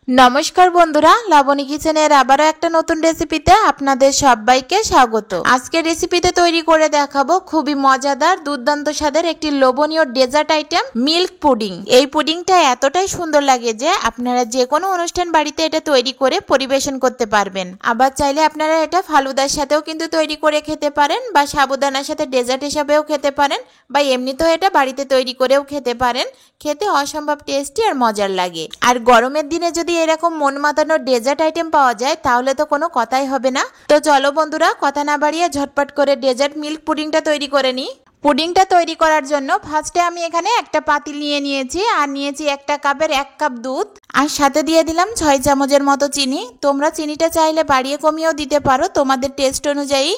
নমস্কার বন্ধুরা, লাবণী কিচেনের আবারও একটা নতুন রেসিপিতে আপনাদের সবাইকে স্বাগত। আজকের রেসিপিতে তৈরি করে দেখাবো খুবই মজাদার দুর্দান্ত স্বাদের একটি লোভনীয় ডেজার্ট আইটেম মিল্ক পুডিং। এই পুডিংটা এতটাই সুন্দর লাগে যে আপনারা যে কোনো অনুষ্ঠান বাড়িতে এটা তৈরি করে পরিবেশন করতে পারবেন। আবার চাইলে আপনারা এটা ফালুদার সাথেও কিন্তু তৈরি করে খেতে পারেন, বা সাবুদানার সাথে ডেজার্ট হিসাবেও খেতে পারেন, বা এমনিতেও এটা বাড়িতে তৈরি করেও খেতে পারেন। খেতে অসম্ভব টেস্টি আর মজার লাগে। আর গরমের দিনে যদি এরকম মন মাতানো ডেজার্ট আইটেম পাওয়া যায় তাহলে তো কোনো কথাই হবে না। তো চলো বন্ধুরা, কথা না বাড়িয়ে ঝটপট করে ডেজার্ট মিল্ক পুডিংটা তৈরি করে নিই। পুডিংটা তৈরি করার জন্য ফার্স্টে আমি এখানে একটা পাতিল নিয়েছি আর নিয়েছি 1 কাপের 1 কাপ দুধ, আর সাথে দিয়ে দিলাম 6 চামচের মতো চিনি। তোমরা চিনিটা চাইলে বাড়িয়ে কমিয়েও দিতে পারো তোমাদের টেস্ট অনুযায়ী।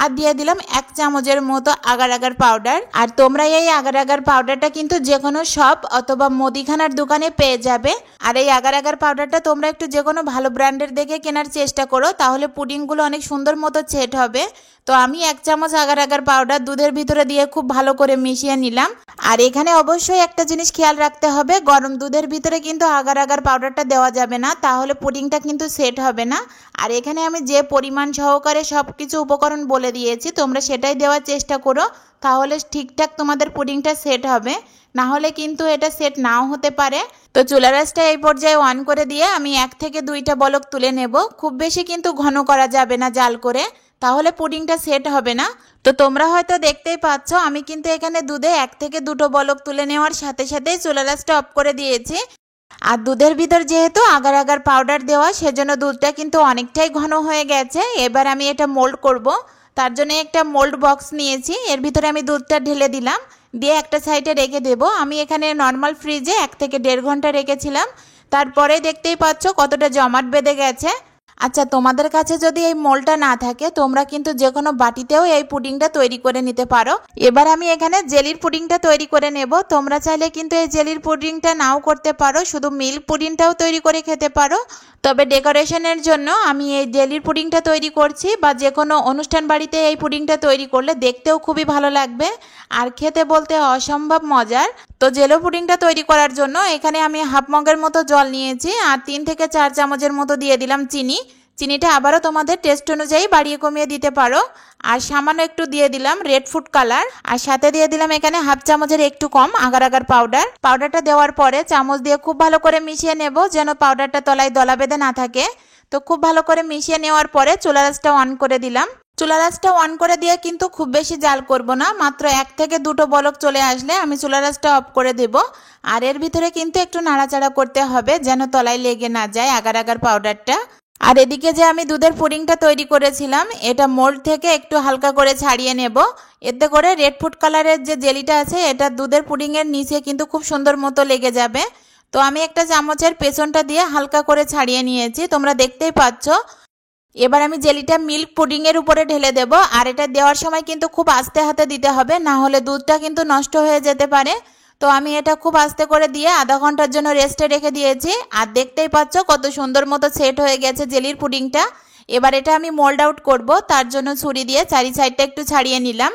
আর দিয়ে দিলাম 1 চামচের মতো আগার আগার পাউডার। আর তোমরা এই আগার আগার পাউডারটা কিন্তু যে কোনো শপ অথবা মুদিখানার দোকানে পেয়ে যাবে। আর এই আগার আগার পাউডারটা তোমরা একটু যে কোনো ভালো ব্র্যান্ডের দেখে কেনার চেষ্টা করো, তাহলে পুডিংগুলো অনেক সুন্দর মতো সেট হবে। তো আমি 1 চামচ আগার আগার পাউডার দুধের ভিতরে দিয়ে খুব ভালো করে মিশিয়ে নিলাম। আর এখানে অবশ্যই একটা জিনিস খেয়াল রাখতে হবে, গরম দুধের ভিতরে কিন্তু আগার আগার পাউডারটা দেওয়া যাবে না, তাহলে পুডিংটা কিন্তু সেট হবে না। আর এখানে আমি যে পরিমাণ সহকারে সব কিছু উপকরণ বলে দিয়েছি তোমরা সেটাই দেওয়ার চেষ্টা করো, তাহলে ঠিকঠাক তোমাদের পুডিংটা সেট হবে। না হলে কিন্তু এটা সেট নাও হতে পারে। তো চুলার আঁচটা এই পর্যায়ে অন করে দিয়ে আমি 1 থেকে 2টা বলক তুলে নেব। খুব বেশি কিন্তু ঘন করা যাবে না জাল করে, তাহলে পুডিংটা সেট হবে না। তো তোমরা হয়তো দেখতেই পাচ্ছ আমি কিন্তু এখানে দুধে 1 থেকে 2টো বলক তুলে নেওয়ার সাথে সাথেই চুলার আঁচটা অফ করে দিয়েছি। আর দুধের ভিতর যেহেতু আগার আগার পাউডার দেওয়া, সেজন্য দুধটা কিন্তু অনেকটাই ঘন হয়ে গেছে। এবার আমি এটা মোল্ড করব। তার জন্য একটা মোল্ড বক্স নিয়েছি, এর ভিতরে আমি দুধটা ঢেলে দিলাম, দিয়ে একটা সাইডে রেখে দেব। আমি এখানে নর্মাল ফ্রিজে 1 থেকে 1.5 ঘন্টা রেখেছিলাম। তারপরে দেখতেই পাচ্ছ কতটা জমাট বেঁধে গেছে। আচ্ছা, তোমাদের কাছে যদি এই মোল্ডটা না থাকে তোমরা কিন্তু যে কোনো বাটিতেও এই পুডিংটা তৈরি করে নিতে পারো। এবার আমি এখানে জেলির পুডিংটা তৈরি করে নেব। তোমরা চাইলে কিন্তু এই জেলির পুডিংটা নাও করতে পারো, শুধু মিল্ক পুডিংটাও তৈরি করে খেতে পারো। তবে ডেকোরেশনের জন্য আমি এই জেলির পুডিংটা তৈরি করছি, বা যে কোনো অনুষ্ঠান বাড়িতে এই পুডিংটা তৈরি করলে দেখতেও খুবই ভালো লাগবে আর খেতে বলতে অসম্ভব মজার। তো জেলো পুডিংটা তৈরি করার জন্য এখানে আমি হাফ মগের মতো জল নিয়েছি, আর 3 থেকে 4 চামচের মতো দিয়ে দিলাম চিনি। চিনিটা আবারও তোমাদের টেস্ট অনুযায়ী বাড়িয়ে কমিয়ে দিতে পারো। আর সামান্য একটু দিয়ে দিলাম রেড ফুড কালার, আর সাথে দিয়ে দিলাম এখানে হাফ চামচের একটু কম আগার আগার পাউডার। পাউডারটা দেওয়ার পরে চামচ দিয়ে খুব ভালো করে মিশিয়ে নেব, যেন পাউডারটা তলায় দলা বেঁধে না থাকে। তো খুব ভালো করে মিশিয়ে নেওয়ার পরে চুলার আঁচটা অন করে দিলাম। চুলার আঁচটা অন করে দিয়ে কিন্তু খুব বেশি জাল করব না, মাত্র 1 থেকে 2টো বলক চলে আসলে আমি চুলার আঁচটা অফ করে দেব। আর এর ভিতরে কিন্তু একটু নাড়াচাড়া করতে হবে যেন তলায় লেগে না যায় আগার আগার পাউডারটা। আর এদিকে যে আমি দুধের পুডিংটা তৈরি করেছিলাম এটা মোল্ড থেকে একটু হালকা করে ছাড়িয়ে নেব। এতে করে রেড ফুড কালারের যে জেলিটা আছে এটা দুধের পুডিংয়ের নিচে কিন্তু খুব সুন্দর মতো লেগে যাবে। তো আমি একটা চামচের পেছনটা দিয়ে হালকা করে ছাড়িয়ে নিয়েছি, তোমরা দেখতেই পাচ্ছ। এবার আমি জেলিটা মিল্ক পুডিংয়ের উপরে ঢেলে দেব। আর এটা দেওয়ার সময় কিন্তু খুব আস্তে হাতে দিতে হবে, না হলে দুধটা কিন্তু নষ্ট হয়ে যেতে পারে। তো আমি এটা খুব আস্তে করে দিয়ে আধা ঘন্টার জন্য রেস্টে রেখে দিয়েছি। আর দেখতেই পাচ্ছ কত সুন্দর মতো সেট হয়ে গেছে জেলির পুডিংটা। এবার এটা আমি মোল্ড আউট করব, তার জন্য ছুরি দিয়ে চারি সাইডটা একটু ছাড়িয়ে নিলাম।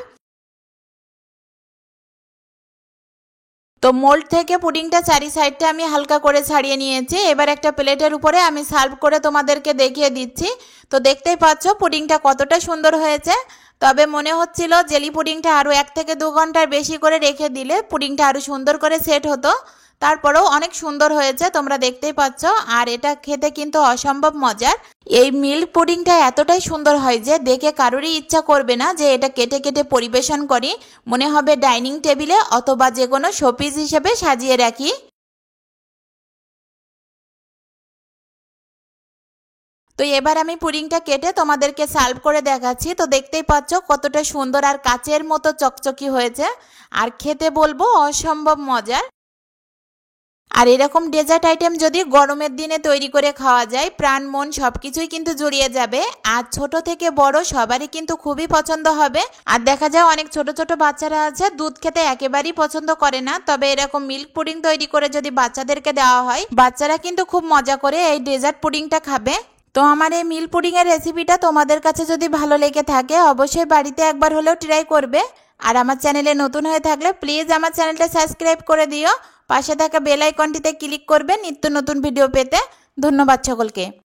তো মোল্ড থেকে পুডিংটা চারি সাইডটা আমি হালকা করে ছাড়িয়ে নিয়েছি। এবার একটা প্লেটের উপরে আমি সার্ভ করে তোমাদেরকে দেখিয়ে দিচ্ছি। তো দেখতেই পাচ্ছ পুডিংটা কতটা সুন্দর হয়েছে। তবে মনে হচ্ছিল জেলি পুডিংটা আরও 1 থেকে 2 ঘন্টার বেশি করে রেখে দিলে পুডিংটা আরও সুন্দর করে সেট হতো। তারপরেও অনেক সুন্দর হয়েছে, তোমরা দেখতেই পাচ্ছ। আর এটা খেতে কিন্তু অসম্ভব মজার। এই মিল্ক পুডিংটা এতটাই সুন্দর হয় যে দেখে কারোরই ইচ্ছা করবে না যে এটা কেটে কেটে পরিবেশন করি, মনে হবে ডাইনিং টেবিলে অথবা যে কোনো শোপিস হিসেবে সাজিয়ে রাখি। তো এবার আমি পুডিংটা কেটে তোমাদেরকে সার্ভ করে দেখাচ্ছি। তো দেখতেই পাচ্ছ কতটা সুন্দর আর কাচের মতো চকচকি হয়েছে, আর খেতে বলবো অসম্ভব মজার। আর এরকম ডেজার্ট আইটেম যদি গরমের দিনে তৈরি করে খাওয়া যায় প্রাণ মন সবকিছুই কিন্তু জুড়িয়ে যাবে। আর ছোট থেকে বড় সবারই কিন্তু খুবই পছন্দ হবে। আর দেখা যায় অনেক ছোট ছোট বাচ্চারা আছে দুধ খেতে একেবারেই পছন্দ করে না, তবে এরকম মিল্ক পুডিং তৈরি করে যদি বাচ্চাদেরকে দেওয়া হয় বাচ্চারা কিন্তু খুব মজা করে এই ডেজার্ট পুডিংটা খাবে। তো আমার এই মিল্ক পুডিং এর রেসিপিটা তোমাদের কাছে যদি ভালো লেগে থাকে অবশ্যই বাড়িতে একবার হলেও ট্রাই করবে। আর আমার চ্যানেলে নতুন হয়ে থাকলে প্লিজ আমার চ্যানেলটা সাবস্ক্রাইব করে দিও, পাশে থাকা বেল আইকনটিতে ক্লিক করবে নিত্য নতুন ভিডিও পেতে। ধন্যবাদ সকলকে।